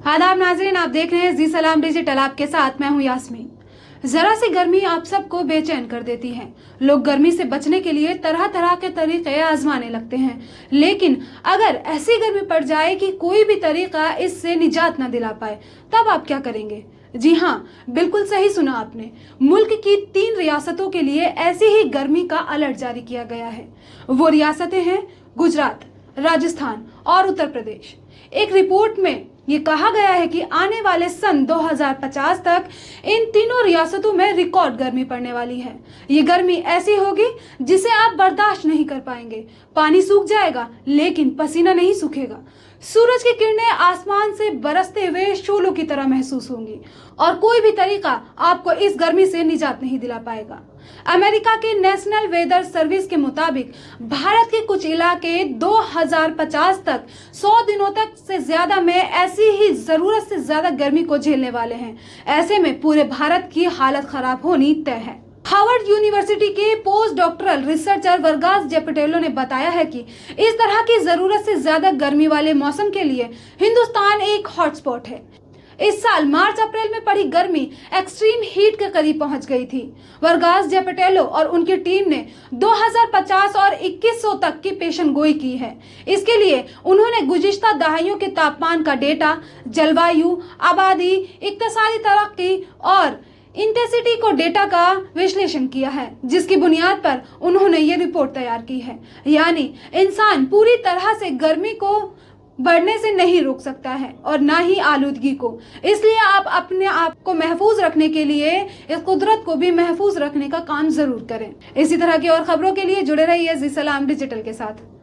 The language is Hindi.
आदाब नाजरीन, आप देख रहे हैं जी सलाम डिजिटल। आपके साथ मैं हूं यास्मीन। जरा सी गर्मी आप सबको बेचैन कर देती है। लोग गर्मी से बचने के लिए तरह तरह के तरीके आजमाने लगते हैं, लेकिन अगर ऐसी गर्मी पड़ जाए कि कोई भी तरीका इससे निजात न दिला पाए, तब आप क्या करेंगे? जी हाँ, बिल्कुल सही सुना आपने। मुल्क की 3 रियासतों के लिए ऐसी ही गर्मी का अलर्ट जारी किया गया है। वो रियासतें हैं गुजरात, राजस्थान और उत्तर प्रदेश। एक रिपोर्ट में ये कहा गया है कि आने वाले सन 2050 तक इन तीनों रियासतों में रिकॉर्ड गर्मी पड़ने वाली है। ये गर्मी ऐसी होगी जिसे आप बर्दाश्त नहीं कर पाएंगे। पानी सूख जाएगा लेकिन पसीना नहीं सूखेगा। सूरज की किरणें आसमान से बरसते हुए शोलों की तरह महसूस होंगी और कोई भी तरीका आपको इस गर्मी से निजात नहीं दिला पाएगा। अमेरिका के नेशनल वेदर सर्विस के मुताबिक भारत के कुछ इलाके 2050 तक 100 दिनों तक से ज्यादा में ऐसी ही जरूरत से ज्यादा गर्मी को झेलने वाले हैं। ऐसे में पूरे भारत की हालत खराब होनी तय है। हार्वर्ड यूनिवर्सिटी के पोस्ट डॉक्टरल रिसर्चर वर्गास जेपेटेलो ने बताया है कि इस तरह की जरूरत से ज्यादा गर्मी वाले मौसम के लिए हिंदुस्तान एक हॉटस्पॉट है। इस साल मार्च अप्रैल में पड़ी गर्मी एक्सट्रीम हीट के करीब पहुंच गई थी। वर्गास जेपेटेलो और उनकी टीम ने 2050 और 2100 तक की पेशन गोई की है। इसके लिए उन्होंने गुज़िश्ता दहाइयों के तापमान का डेटा, जलवायु, आबादी, इक्तिसादी तरक्की और इंटेंसिटी को डेटा का विश्लेषण किया है, जिसकी बुनियाद पर उन्होंने ये रिपोर्ट तैयार की है। यानी इंसान पूरी तरह से गर्मी को बढ़ने से नहीं रोक सकता है और ना ही आलूदगी को। इसलिए आप अपने आप को महफूज रखने के लिए इस कुदरत को भी महफूज रखने का काम जरूर करें। इसी तरह की और खबरों के लिए जुड़े रहिए जी सलाम डिजिटल के साथ।